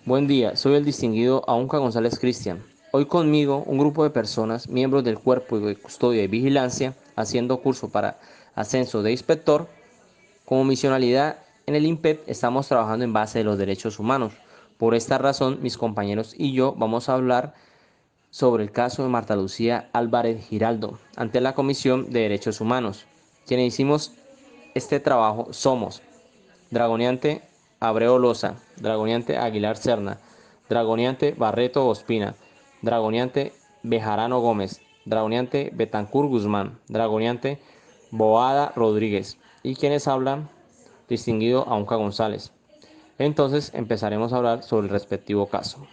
Buen día, soy el distinguido Aunca González Cristian. Hoy conmigo un grupo de personas, miembros del Cuerpo de Custodia y Vigilancia, haciendo curso para ascenso de inspector. Como misionalidad en el INPEP estamos trabajando en base de los derechos humanos. Por esta razón, mis compañeros y yo vamos a hablar sobre el caso de Marta Lucía Álvarez Giraldo ante la Comisión de Derechos Humanos. Quienes hicimos este trabajo somos Dragoniante Abreu Loza, Dragoniante Aguilar Serna, Dragoniante Barreto Ospina, Dragoniante Bejarano Gómez, Dragoniante Betancur Guzmán, Dragoniante Boada Rodríguez y quienes hablan, distinguido Aunca González. Entonces empezaremos a hablar sobre el respectivo caso.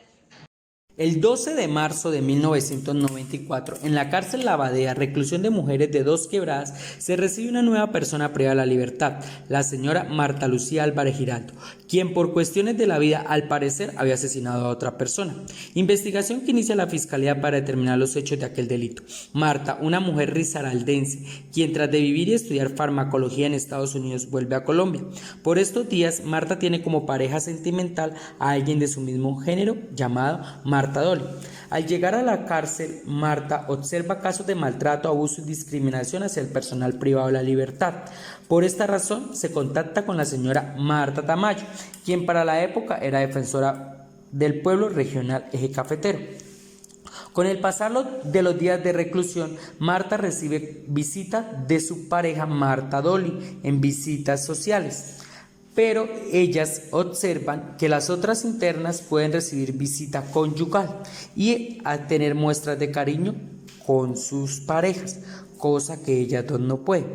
El 12 de marzo de 1994, en la cárcel La Abadía, reclusión de mujeres de Dos Quebradas, se recibe una nueva persona privada de la libertad, la señora Marta Lucía Álvarez Giraldo, quien por cuestiones de la vida al parecer había asesinado a otra persona. Investigación que inicia la Fiscalía para determinar los hechos de aquel delito. Marta, una mujer risaraldense, quien tras de vivir y estudiar farmacología en Estados Unidos vuelve a Colombia. Por estos días, Marta tiene como pareja sentimental a alguien de su mismo género llamado Marta Dolly. Al llegar a la cárcel, Marta observa casos de maltrato, abuso y discriminación hacia el personal privado de la libertad. Por esta razón, se contacta con la señora Marta Tamayo, quien para la época era defensora del pueblo regional Eje Cafetero. Con el pasar de los días de reclusión, Marta recibe visita de su pareja Marta Dolly en visitas sociales. Pero ellas observan que las otras internas pueden recibir visita conyugal y a tener muestras de cariño con sus parejas, cosa que ellas dos no pueden,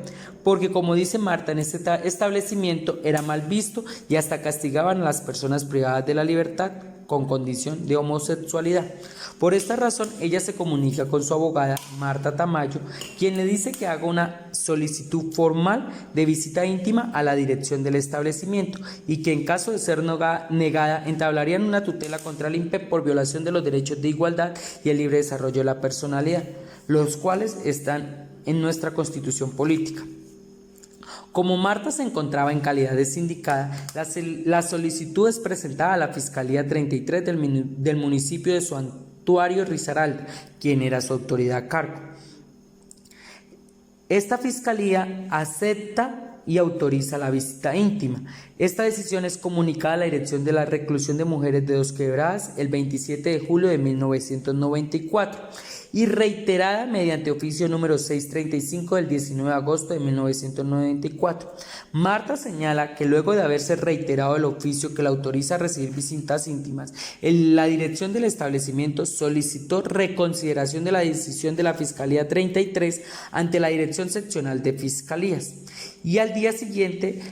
porque como dice Marta, en este establecimiento era mal visto y hasta castigaban a las personas privadas de la libertad con condición de homosexualidad. Por esta razón, ella se comunica con su abogada, Marta Tamayo, quien le dice que haga una solicitud formal de visita íntima a la dirección del establecimiento y que en caso de ser negada, entablarían una tutela contra el INPEP por violación de los derechos de igualdad y el libre desarrollo de la personalidad, los cuales están en nuestra Constitución política. Como Marta se encontraba en calidad de sindicada, la solicitud es presentada a la Fiscalía 33 del municipio de Santuario Risaralda, quien era su autoridad a cargo. Esta fiscalía acepta y autoriza la visita íntima. Esta decisión es comunicada a la Dirección de la Reclusión de Mujeres de Dos Quebradas el 27 de julio de 1994 y reiterada mediante oficio número 635 del 19 de agosto de 1994. Marta señala que luego de haberse reiterado el oficio que la autoriza a recibir visitas íntimas, la dirección del establecimiento solicitó reconsideración de la decisión de la Fiscalía 33 ante la Dirección Seccional de Fiscalías. Y al día siguiente,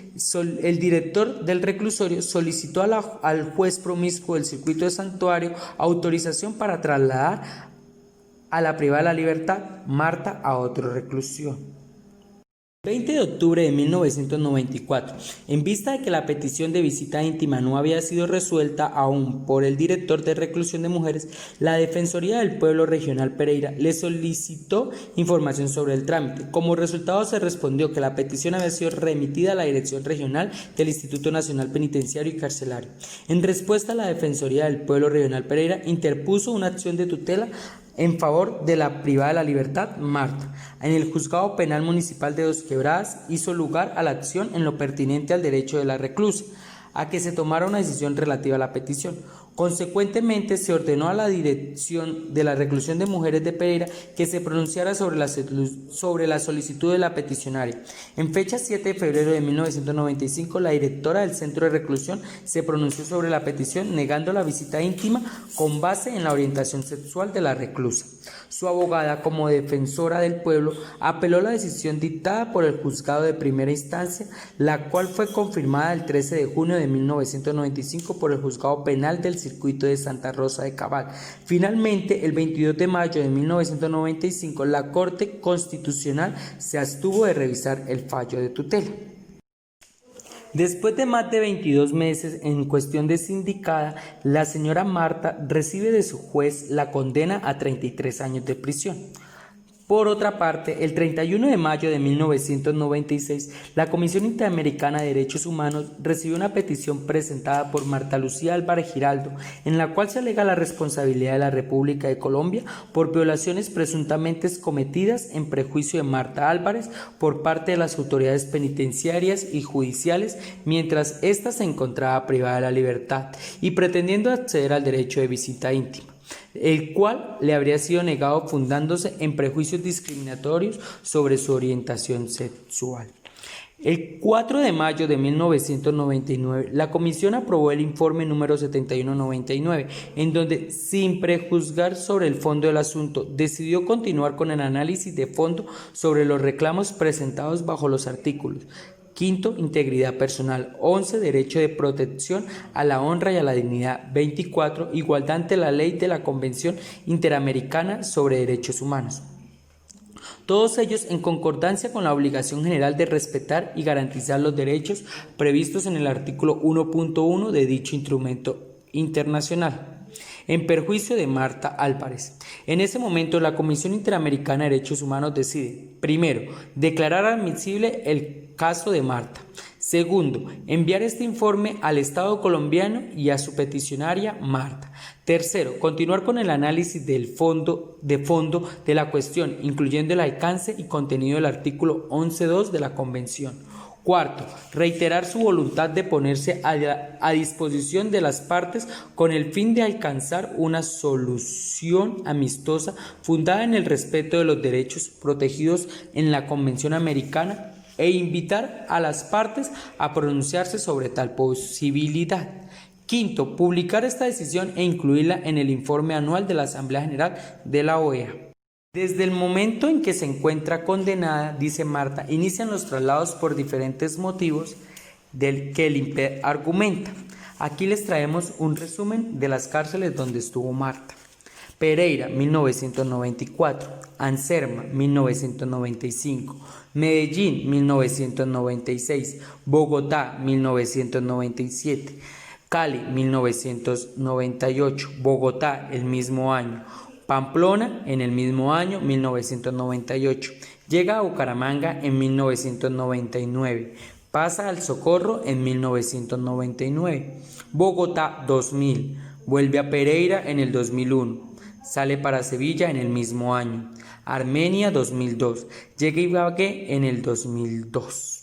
el director del reclusorio solicitó al juez promiscuo del circuito de Santuario autorización para trasladar a la privada de la libertad Marta a otra reclusión. El 20 de octubre de 1994, en vista de que la petición de visita íntima no había sido resuelta aún por el director de reclusión de mujeres, la Defensoría del Pueblo Regional Pereira le solicitó información sobre el trámite. Como resultado se respondió que la petición había sido remitida a la Dirección Regional del Instituto Nacional Penitenciario y Carcelario. En respuesta, la Defensoría del Pueblo Regional Pereira interpuso una acción de tutela en favor de la privada de la libertad Marta. En el Juzgado Penal Municipal de Dos Quebradas hizo lugar a la acción en lo pertinente al derecho de la reclusa, a que se tomara una decisión relativa a la petición. Consecuentemente, se ordenó a la Dirección de la Reclusión de Mujeres de Pereira que se pronunciara sobre la solicitud de la peticionaria. En fecha 7 de febrero de 1995, la directora del Centro de Reclusión se pronunció sobre la petición negando la visita íntima con base en la orientación sexual de la reclusa. Su abogada, como defensora del pueblo, apeló la decisión dictada por el juzgado de primera instancia, la cual fue confirmada el 13 de junio de 1995 por el juzgado penal del circuito de Santa Rosa de Cabal. Finalmente, el 22 de mayo de 1995, la Corte Constitucional se abstuvo de revisar el fallo de tutela. Después de más de 22 meses en cuestión de sindicada, la señora Marta recibe de su juez la condena a 33 años de prisión Por otra parte, el 31 de mayo de 1996, la Comisión Interamericana de Derechos Humanos recibió una petición presentada por Marta Lucía Álvarez Giraldo, en la cual se alega la responsabilidad de la República de Colombia por violaciones presuntamente cometidas en prejuicio de Marta Álvarez por parte de las autoridades penitenciarias y judiciales mientras ésta se encontraba privada de la libertad y pretendiendo acceder al derecho de visita íntima, el cual le habría sido negado fundándose en prejuicios discriminatorios sobre su orientación sexual. El 4 de mayo de 1999, la Comisión aprobó el informe número 7199, en donde, sin prejuzgar sobre el fondo del asunto, decidió continuar con el análisis de fondo sobre los reclamos presentados bajo los artículos 5. Integridad personal. 11. Derecho de protección a la honra y a la dignidad. 24. Igualdad ante la ley de la Convención Interamericana sobre Derechos Humanos. Todos ellos en concordancia con la obligación general de respetar y garantizar los derechos previstos en el artículo 1.1 de dicho instrumento internacional. En perjuicio de Marta Álvarez. En ese momento, la Comisión Interamericana de Derechos Humanos decide, primero, declarar admisible el caso de Marta. Segundo, enviar este informe al Estado colombiano y a su peticionaria Marta. Tercero, continuar con el análisis de fondo de la cuestión, incluyendo el alcance y contenido del artículo 11.2 de la Convención. Cuarto, reiterar su voluntad de ponerse a disposición de las partes con el fin de alcanzar una solución amistosa fundada en el respeto de los derechos protegidos en la Convención Americana e invitar a las partes a pronunciarse sobre tal posibilidad. Quinto, publicar esta decisión e incluirla en el informe anual de la Asamblea General de la OEA. Desde el momento en que se encuentra condenada, dice Marta, inician los traslados por diferentes motivos del que el INPE argumenta. Aquí les traemos un resumen de las cárceles donde estuvo Marta. Pereira, 1994, Anserma, 1995, Medellín, 1996, Bogotá, 1997, Cali, 1998, Bogotá, el mismo año, Pamplona en el mismo año, 1998. Llega a Bucaramanga en 1999. Pasa al Socorro en 1999. Bogotá 2000. Vuelve a Pereira en el 2001. Sale para Sevilla en el mismo año. Armenia 2002. Llega a Ibagué en el 2002.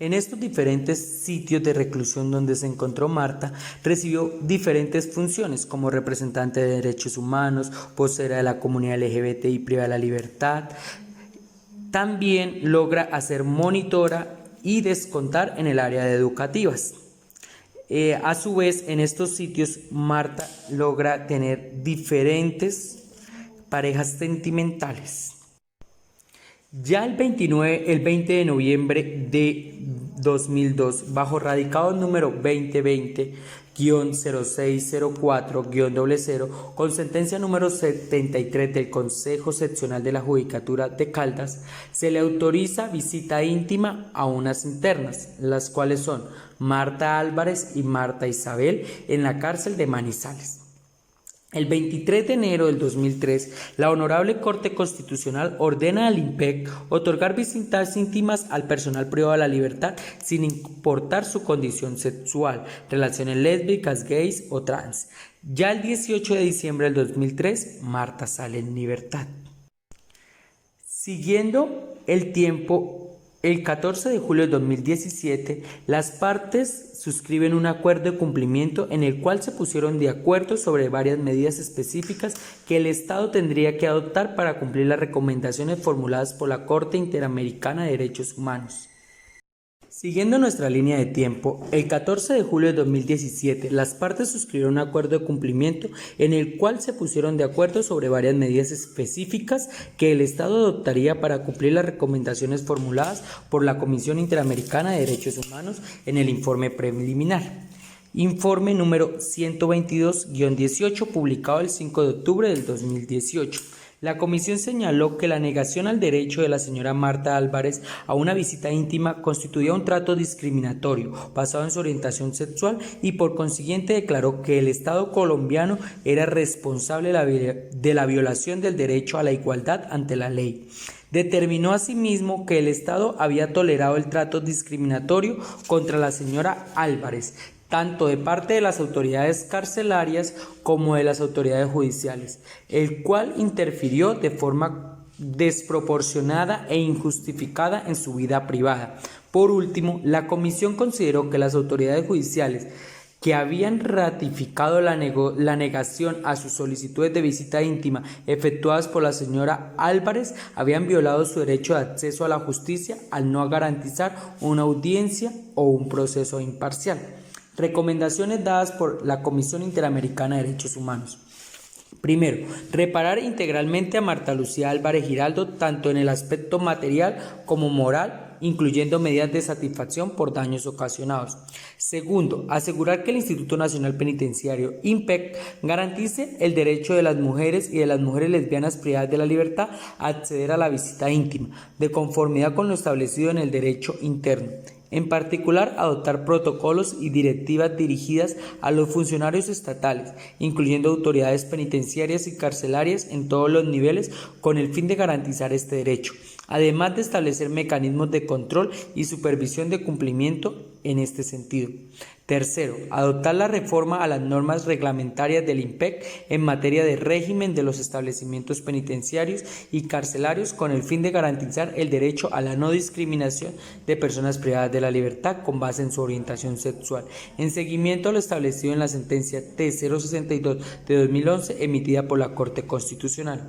En estos diferentes sitios de reclusión donde se encontró Marta, recibió diferentes funciones como representante de derechos humanos, vocera de la comunidad LGBTI privada de la libertad. También logra hacer monitora y descontar en el área de educativas. A su vez, en estos sitios, Marta logra tener diferentes parejas sentimentales. Ya el 20 de noviembre de 2002, bajo radicado número 2020-0604-00, con sentencia número 73 del Consejo Seccional de la Judicatura de Caldas, se le autoriza visita íntima a unas internas, las cuales son Marta Álvarez y Marta Isabel, en la cárcel de Manizales. El 23 de enero del 2003, la Honorable Corte Constitucional ordena al INPEC otorgar visitas íntimas al personal privado de la libertad sin importar su condición sexual, relaciones lésbicas, gays o trans. Ya el 18 de diciembre del 2003, Marta sale en libertad. Siguiendo el tiempo, el 14 de julio de 2017, las partes suscriben un acuerdo de cumplimiento en el cual se pusieron de acuerdo sobre varias medidas específicas que el Estado tendría que adoptar para cumplir las recomendaciones formuladas por la Corte Interamericana de Derechos Humanos. Siguiendo nuestra línea de tiempo, el 14 de julio de 2017, las partes suscribieron un acuerdo de cumplimiento en el cual se pusieron de acuerdo sobre varias medidas específicas que el Estado adoptaría para cumplir las recomendaciones formuladas por la Comisión Interamericana de Derechos Humanos en el informe preliminar. Informe número 122-18, publicado el 5 de octubre del 2018. La comisión señaló que la negación al derecho de la señora Marta Álvarez a una visita íntima constituía un trato discriminatorio basado en su orientación sexual y por consiguiente declaró que el Estado colombiano era responsable de la violación del derecho a la igualdad ante la ley. Determinó asimismo que el Estado había tolerado el trato discriminatorio contra la señora Álvarez, tanto de parte de las autoridades carcelarias como de las autoridades judiciales, el cual interfirió de forma desproporcionada e injustificada en su vida privada. Por último, la comisión consideró que las autoridades judiciales que habían ratificado la negación a sus solicitudes de visita íntima efectuadas por la señora Álvarez habían violado su derecho de acceso a la justicia al no garantizar una audiencia o un proceso imparcial. Recomendaciones dadas por la Comisión Interamericana de Derechos Humanos. Primero, reparar integralmente a Marta Lucía Álvarez Giraldo tanto en el aspecto material como moral, incluyendo medidas de satisfacción por daños ocasionados. Segundo, asegurar que el Instituto Nacional Penitenciario, INPEC, garantice el derecho de las mujeres y de las mujeres lesbianas privadas de la libertad a acceder a la visita íntima, de conformidad con lo establecido en el derecho interno. En particular, adoptar protocolos y directivas dirigidas a los funcionarios estatales, incluyendo autoridades penitenciarias y carcelarias en todos los niveles, con el fin de garantizar este derecho, además de establecer mecanismos de control y supervisión de cumplimiento en este sentido. Tercero, adoptar la reforma a las normas reglamentarias del INPEC en materia de régimen de los establecimientos penitenciarios y carcelarios con el fin de garantizar el derecho a la no discriminación de personas privadas de la libertad con base en su orientación sexual, en seguimiento a lo establecido en la sentencia T-062 de 2011 emitida por la Corte Constitucional.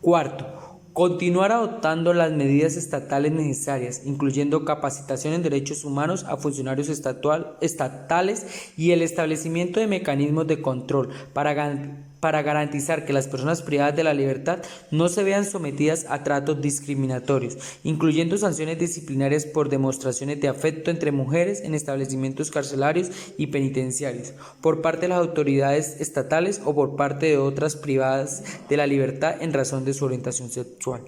Cuarto, continuar adoptando las medidas estatales necesarias, incluyendo capacitación en derechos humanos a funcionarios estatales y el establecimiento de mecanismos de control para garantizar que las personas privadas de la libertad no se vean sometidas a tratos discriminatorios, incluyendo sanciones disciplinarias por demostraciones de afecto entre mujeres en establecimientos carcelarios y penitenciarios, por parte de las autoridades estatales o por parte de otras privadas de la libertad en razón de su orientación sexual.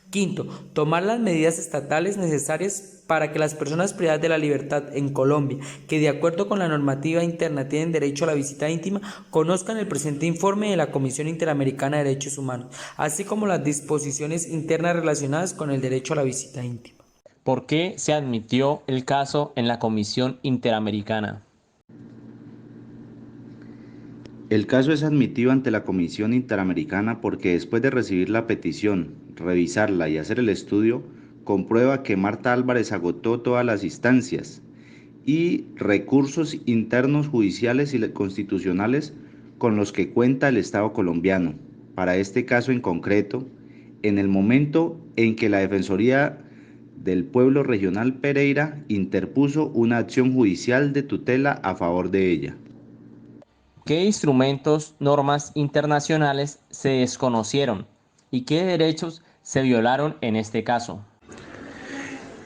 Quinto, tomar las medidas estatales necesarias para que las personas privadas de la libertad en Colombia, que de acuerdo con la normativa interna tienen derecho a la visita íntima, conozcan el presente informe de la Comisión Interamericana de Derechos Humanos, así como las disposiciones internas relacionadas con el derecho a la visita íntima. ¿Por qué se admitió el caso en la Comisión Interamericana? El caso es admitido ante la Comisión Interamericana porque después de recibir la petición, revisarla y hacer el estudio, comprueba que Marta Álvarez agotó todas las instancias y recursos internos judiciales y constitucionales con los que cuenta el Estado colombiano. Para este caso en concreto, en el momento en que la Defensoría del Pueblo Regional Pereira interpuso una acción judicial de tutela a favor de ella. ¿Qué instrumentos, normas internacionales se desconocieron y qué derechos se violaron en este caso?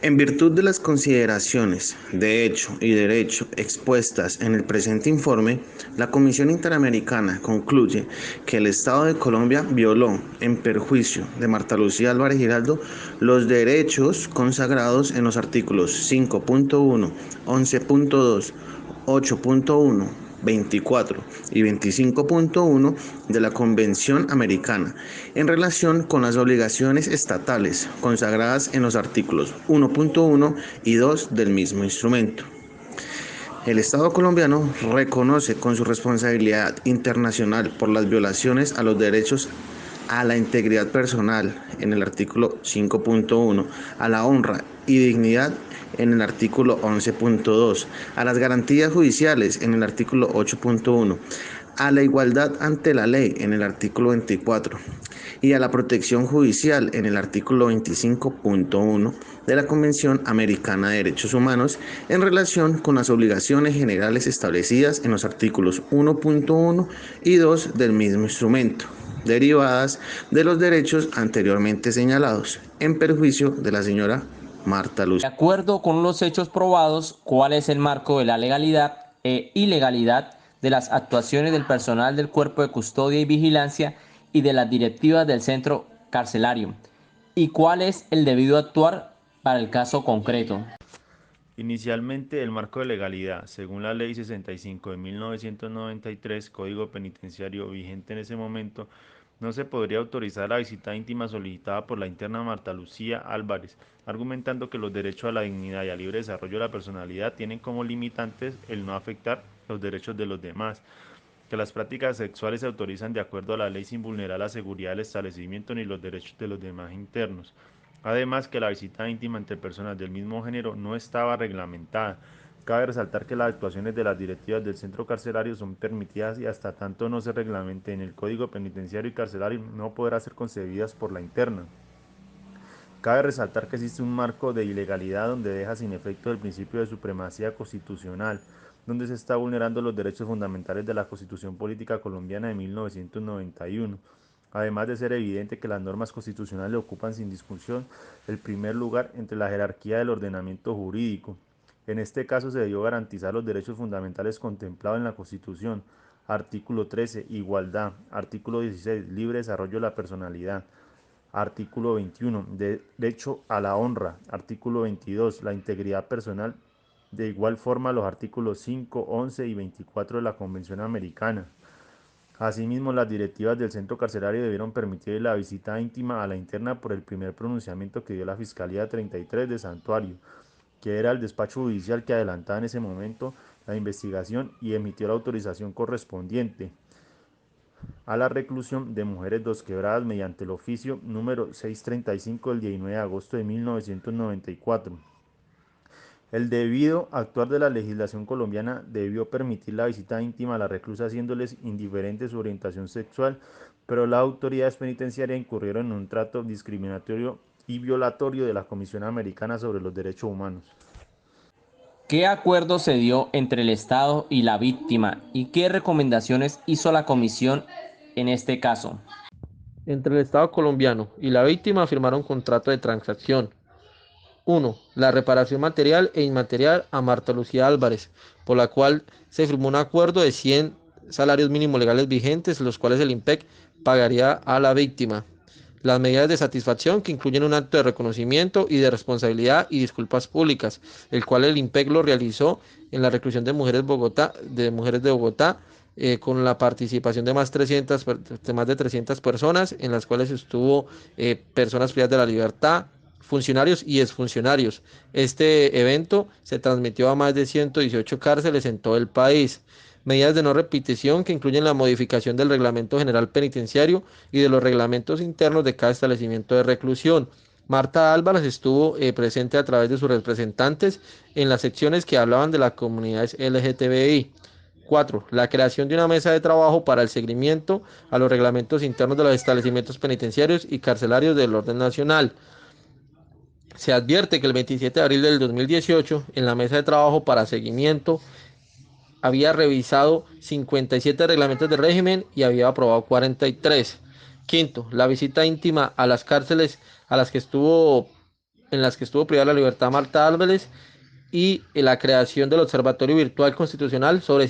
En virtud de las consideraciones de hecho y derecho expuestas en el presente informe, la Comisión Interamericana concluye que el Estado de Colombia violó, en perjuicio de Marta Lucía Álvarez Giraldo, los derechos consagrados en los artículos 5.1, 11.2, 8.1, 24 y 25.1 de la Convención Americana en relación con las obligaciones estatales consagradas en los artículos 1.1 y 2 del mismo instrumento. El Estado colombiano reconoce con su responsabilidad internacional por las violaciones a los derechos a la integridad personal en el artículo 5.1, a la honra y dignidad en el artículo 11.2, a las garantías judiciales en el artículo 8.1, a la igualdad ante la ley en el artículo 24 y a la protección judicial en el artículo 25.1 de la Convención Americana de Derechos Humanos en relación con las obligaciones generales establecidas en los artículos 1.1 y 2 del mismo instrumento, derivadas de los derechos anteriormente señalados, en perjuicio de la señora Marta Lucía. De acuerdo con los hechos probados, ¿cuál es el marco de la legalidad e ilegalidad de las actuaciones del personal del Cuerpo de Custodia y Vigilancia y de las directivas del centro carcelario, y cuál es el debido actuar para el caso concreto. Inicialmente, el marco de legalidad, según la Ley 65 de 1993, Código Penitenciario vigente en ese momento, no se podría autorizar la visita íntima solicitada por la interna Marta Lucía Álvarez, argumentando que los derechos a la dignidad y al libre desarrollo de la personalidad tienen como limitantes el no afectar los derechos de los demás, que las prácticas sexuales se autorizan de acuerdo a la ley sin vulnerar la seguridad del establecimiento ni los derechos de los demás internos. Además, que la visita íntima entre personas del mismo género no estaba reglamentada. Cabe resaltar que las actuaciones de las directivas del centro carcelario son permitidas y hasta tanto no se reglamente en el Código Penitenciario y Carcelario no podrán ser concebidas por la interna. Cabe resaltar que existe un marco de ilegalidad donde deja sin efecto el principio de supremacía constitucional, donde se está vulnerando los derechos fundamentales de la Constitución Política Colombiana de 1991, además de ser evidente que las normas constitucionales ocupan sin discusión el primer lugar entre la jerarquía del ordenamiento jurídico. En este caso se debió garantizar los derechos fundamentales contemplados en la Constitución, artículo 13, igualdad, artículo 16, libre desarrollo de la personalidad, artículo 21, derecho a la honra, artículo 22, la integridad personal, de igual forma los artículos 5, 11 y 24 de la Convención Americana. Asimismo, las directivas del centro carcelario debieron permitir la visita íntima a la interna por el primer pronunciamiento que dio la Fiscalía 33 de Santuario, que era el despacho judicial que adelantaba en ese momento la investigación y emitió la autorización correspondiente a la reclusión de mujeres Dos Quebradas mediante el oficio número 635 del 19 de agosto de 1994. El debido actuar de la legislación colombiana debió permitir la visita íntima a la reclusa haciéndoles indiferente su orientación sexual, pero las autoridades penitenciarias incurrieron en un trato discriminatorio y violatorio de la Comisión Americana sobre los Derechos Humanos. ¿Qué acuerdo se dio entre el Estado y la víctima y qué recomendaciones hizo la comisión en este caso? Entre el Estado colombiano y la víctima firmaron un contrato de transacción. 1. La reparación material e inmaterial a Marta Lucía Álvarez, por la cual se firmó un acuerdo de 100 salarios mínimos legales vigentes, los cuales el IMPEC pagaría a la víctima. Las medidas de satisfacción, que incluyen un acto de reconocimiento y de responsabilidad y disculpas públicas, el cual el IMPEC lo realizó en la reclusión de mujeres de Bogotá, con la participación de más de 300 personas, en las cuales estuvo personas privadas de la libertad, funcionarios y exfuncionarios. Este evento se transmitió a más de 118 cárceles en todo el país. Medidas de no repetición, que incluyen la modificación del Reglamento General Penitenciario y de los reglamentos internos de cada establecimiento de reclusión. Marta Álvarez estuvo presente a través de sus representantes en las secciones que hablaban de las comunidades LGTBI. 4. La creación de una mesa de trabajo para el seguimiento a los reglamentos internos de los establecimientos penitenciarios y carcelarios del orden nacional. Se advierte que el 27 de abril del 2018, en la mesa de trabajo para seguimiento, había revisado 57 reglamentos de régimen y había aprobado 43. Quinto, la visita íntima a las cárceles en las que estuvo privada de la libertad Marta Álvarez y la creación del Observatorio Virtual Constitucional sobre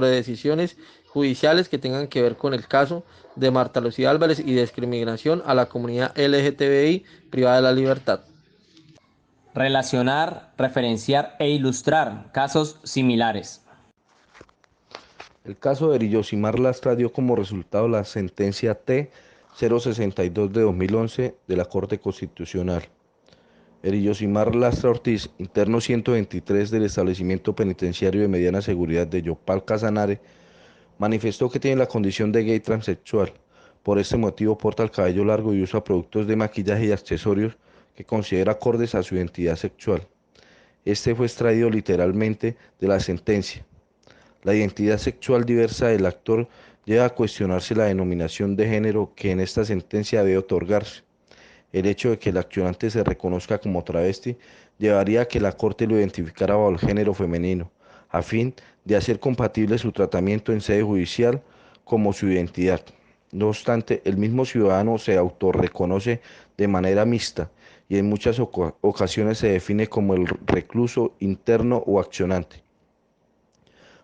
decisiones judiciales que tengan que ver con el caso de Marta Lucía Álvarez y discriminación a la comunidad LGTBI privada de la libertad. Relacionar, referenciar e ilustrar casos similares. El caso de Yosimar Lastra dio como resultado la sentencia T-062 de 2011 de la Corte Constitucional. Yosimar Lastra Ortiz, interno 123 del establecimiento penitenciario de mediana seguridad de Yopal Casanare, manifestó que tiene la condición de gay transexual. Por este motivo porta el cabello largo y usa productos de maquillaje y accesorios que considera acordes a su identidad sexual. Este fue extraído literalmente de la sentencia. La identidad sexual diversa del actor lleva a cuestionarse la denominación de género que en esta sentencia debe otorgarse. El hecho de que el accionante se reconozca como travesti llevaría a que la Corte lo identificara bajo el género femenino, a fin de hacer compatible su tratamiento en sede judicial como su identidad. No obstante, el mismo ciudadano se autorreconoce de manera mixta y en muchas ocasiones se define como el recluso interno o accionante.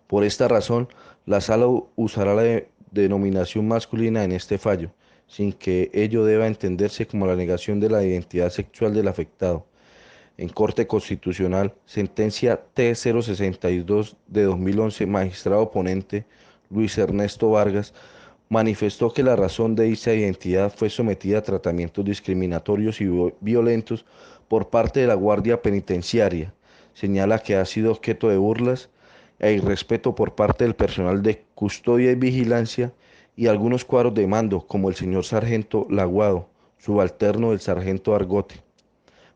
Por esta razón, la Sala usará la denominación masculina en este fallo, sin que ello deba entenderse como la negación de la identidad sexual del afectado. En Corte Constitucional, sentencia T062 de 2011, magistrado ponente Luis Ernesto Vargas manifestó que la razón de dicha identidad fue sometida a tratamientos discriminatorios y violentos por parte de la Guardia Penitenciaria. Señala que ha sido objeto de burlas e irrespeto por parte del personal de custodia y vigilancia y algunos cuadros de mando, como el señor sargento Laguado, subalterno del sargento Argote.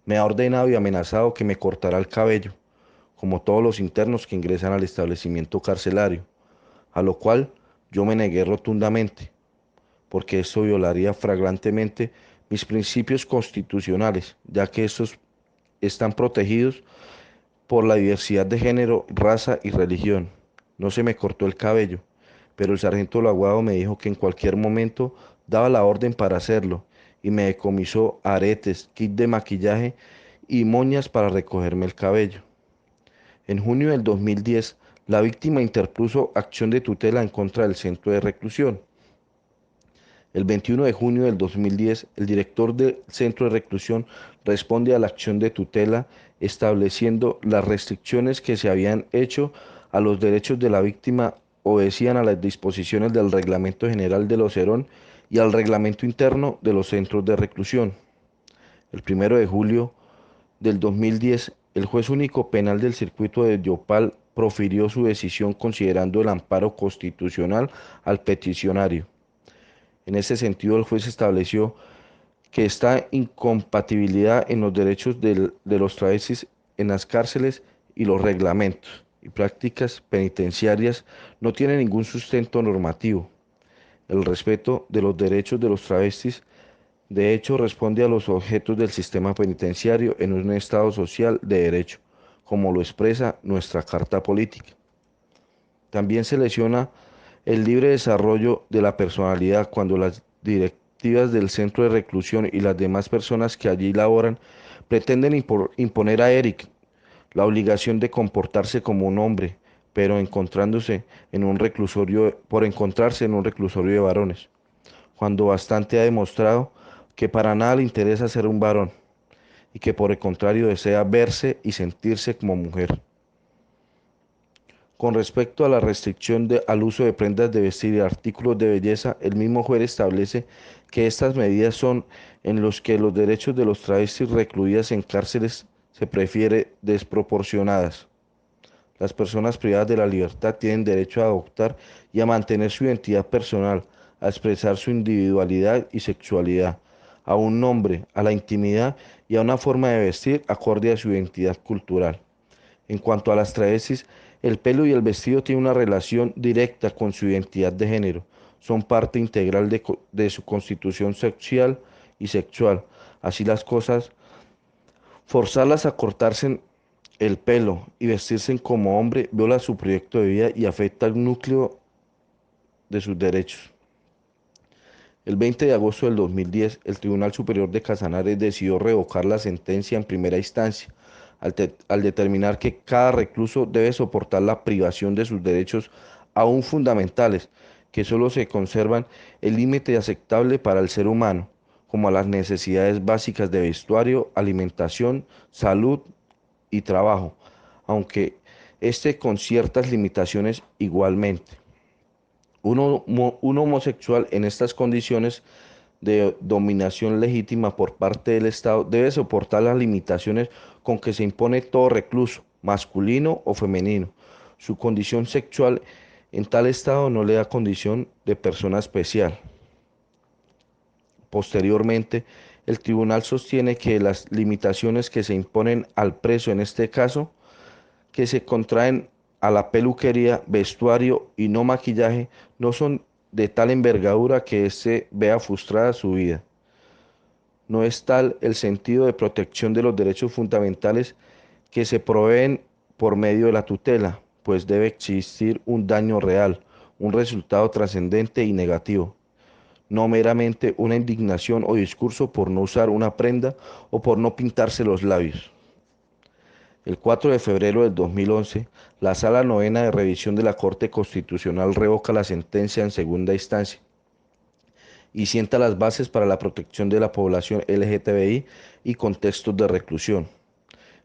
Me ha ordenado y amenazado que me cortará el cabello, como todos los internos que ingresan al establecimiento carcelario, a lo cual yo me negué rotundamente, porque esto violaría flagrantemente mis principios constitucionales, ya que estos están protegidos por la diversidad de género, raza y religión. No se me cortó el cabello, pero el sargento Laguado me dijo que en cualquier momento daba la orden para hacerlo y me decomisó aretes, kit de maquillaje y moñas para recogerme el cabello. En junio del 2010, la víctima interpuso acción de tutela en contra del centro de reclusión. El 21 de junio del 2010, el director del centro de reclusión responde a la acción de tutela estableciendo las restricciones que se habían hecho a los derechos de la víctima obedecían a las disposiciones del Reglamento General de los Herón y al Reglamento Interno de los Centros de Reclusión. El 1 de julio del 2010, el juez único penal del circuito de Yopal profirió su decisión considerando el amparo constitucional al peticionario. En ese sentido, el juez estableció que esta incompatibilidad en los derechos de los travestis en las cárceles y los reglamentos y prácticas penitenciarias no tiene ningún sustento normativo. El respeto de los derechos de los travestis, de hecho, responde a los objetos del sistema penitenciario en un Estado social de derecho, como lo expresa nuestra Carta Política. También se lesiona el libre desarrollo de la personalidad cuando las directivas del centro de reclusión y las demás personas que allí laboran pretenden imponer a Eric la obligación de comportarse como un hombre, pero encontrarse en un reclusorio de varones, cuando bastante ha demostrado que para nada le interesa ser un varón y que por el contrario desea verse y sentirse como mujer. Con respecto a la restricción al uso de prendas de vestir y artículos de belleza, el mismo juez establece que estas medidas son en los que los derechos de los travestis recluidas en cárceles se prefiere desproporcionadas. Las personas privadas de la libertad tienen derecho a adoptar y a mantener su identidad personal, a expresar su individualidad y sexualidad, a un nombre, a la intimidad y a una forma de vestir acorde a su identidad cultural. En cuanto a las travestis, el pelo y el vestido tienen una relación directa con su identidad de género. Son parte integral de su constitución social y sexual. Así las cosas, forzarlas a cortarse el pelo y vestirse como hombre viola su proyecto de vida y afecta al núcleo de sus derechos. El 20 de agosto del 2010, el Tribunal Superior de Casanare decidió revocar la sentencia en primera instancia, al determinar que cada recluso debe soportar la privación de sus derechos aún fundamentales, que solo se conservan el límite aceptable para el ser humano, como las necesidades básicas de vestuario, alimentación, salud y trabajo, aunque con ciertas limitaciones igualmente. Un homosexual en estas condiciones de dominación legítima por parte del Estado debe soportar las limitaciones con que se impone todo recluso, masculino o femenino. Su condición sexual en tal estado no le da condición de persona especial. Posteriormente, el tribunal sostiene que las limitaciones que se imponen al preso en este caso, que se contraen a la peluquería, vestuario y no maquillaje, no son de tal envergadura que éste vea frustrada su vida. No es tal el sentido de protección de los derechos fundamentales que se proveen por medio de la tutela, pues debe existir un daño real, un resultado trascendente y negativo, no meramente una indignación o discurso por no usar una prenda o por no pintarse los labios. El 4 de febrero del 2011, la Sala Novena de Revisión de la Corte Constitucional revoca la sentencia en segunda instancia y sienta las bases para la protección de la población LGTBI y contextos de reclusión.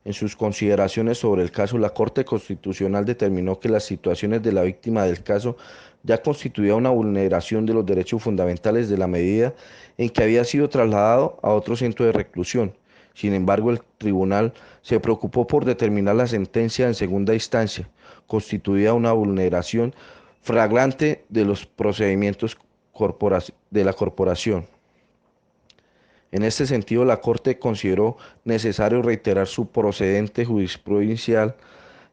En sus consideraciones sobre el caso, la Corte Constitucional determinó que las situaciones de la víctima del caso ya constituía una vulneración de los derechos fundamentales de la medida en que había sido trasladado a otro centro de reclusión. Sin embargo, el tribunal se preocupó por determinar la sentencia en segunda instancia, constituía una vulneración flagrante de los procedimientos de la corporación. En este sentido, la Corte consideró necesario reiterar su procedente jurisprudencial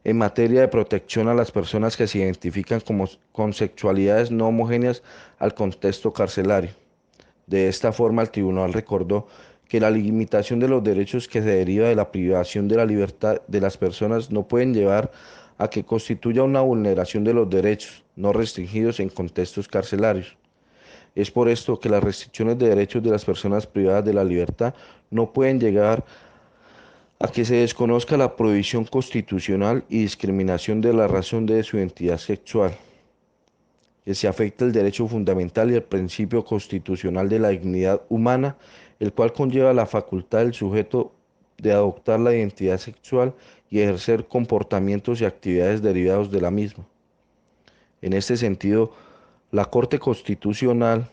en materia de protección a las personas que se identifican con sexualidades no homogéneas al contexto carcelario. De esta forma, el tribunal recordó que la limitación de los derechos que se deriva de la privación de la libertad de las personas no pueden llevar a que constituya una vulneración de los derechos no restringidos en contextos carcelarios. Es por esto que las restricciones de derechos de las personas privadas de la libertad no pueden llegar a que se desconozca la prohibición constitucional y discriminación de la razón de su identidad sexual, que se afecta el derecho fundamental y el principio constitucional de la dignidad humana, el cual conlleva la facultad del sujeto de adoptar la identidad sexual y ejercer comportamientos y actividades derivados de la misma. En este sentido, la Corte Constitucional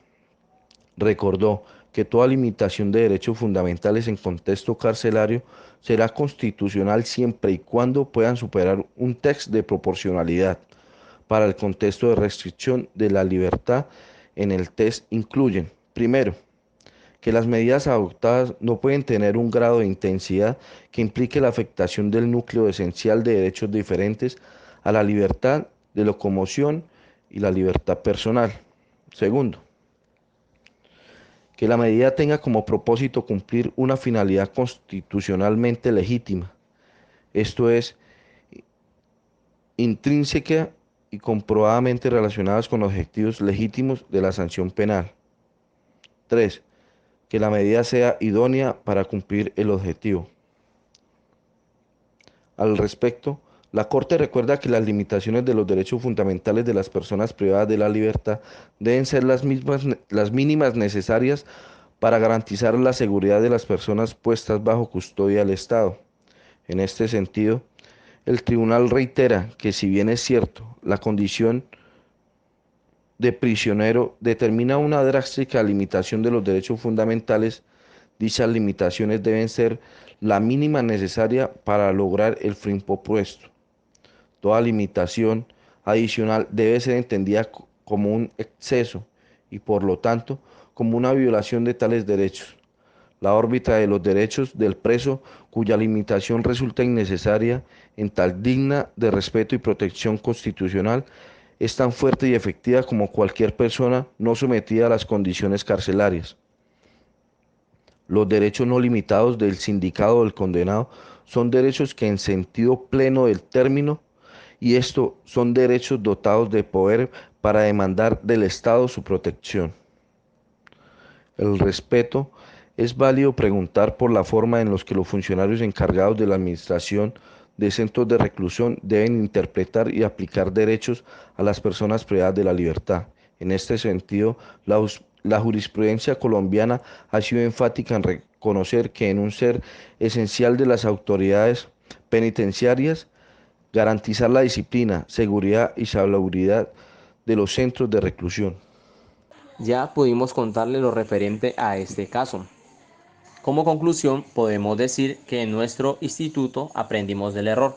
recordó que toda limitación de derechos fundamentales en contexto carcelario será constitucional siempre y cuando puedan superar un test de proporcionalidad. Para el contexto de restricción de la libertad, en el test incluyen, primero, que las medidas adoptadas no pueden tener un grado de intensidad que implique la afectación del núcleo esencial de derechos diferentes a la libertad de locomoción y la libertad personal. Segundo, que la medida tenga como propósito cumplir una finalidad constitucionalmente legítima, esto es, intrínseca y comprobadamente relacionadas con objetivos legítimos de la sanción penal. 3. Que la medida sea idónea para cumplir el objetivo. Al respecto, la Corte recuerda que las limitaciones de los derechos fundamentales de las personas privadas de la libertad deben ser las mínimas necesarias para garantizar la seguridad de las personas puestas bajo custodia del Estado. En este sentido, el tribunal reitera que si bien es cierto, la condición de prisionero determina una drástica limitación de los derechos fundamentales, dichas limitaciones deben ser la mínima necesaria para lograr el fin propuesto. Toda limitación adicional debe ser entendida como un exceso y por lo tanto como una violación de tales derechos. La órbita de los derechos del preso cuya limitación resulta innecesaria en tal digna de respeto y protección constitucional es tan fuerte y efectiva como cualquier persona no sometida a las condiciones carcelarias. Los derechos no limitados del sindicado o del condenado son derechos que en sentido pleno del término y esto son derechos dotados de poder para demandar del Estado su protección. El respeto es válido preguntar por la forma en la que los funcionarios encargados de la administración de centros de reclusión deben interpretar y aplicar derechos a las personas privadas de la libertad. En este sentido, la jurisprudencia colombiana ha sido enfática en reconocer que en un ser esencial de las autoridades penitenciarias, garantizar la disciplina, seguridad y salubridad de los centros de reclusión. Ya pudimos contarle lo referente a este caso. Como conclusión, podemos decir que en nuestro instituto aprendimos del error.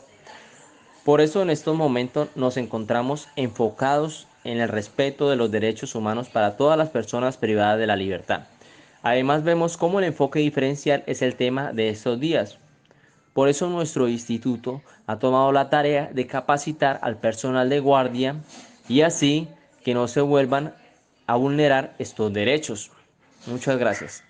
Por eso en estos momentos nos encontramos enfocados en el respeto de los derechos humanos para todas las personas privadas de la libertad. Además vemos cómo el enfoque diferencial es el tema de estos días. Por eso nuestro instituto ha tomado la tarea de capacitar al personal de guardia y así que no se vuelvan a vulnerar estos derechos. Muchas gracias.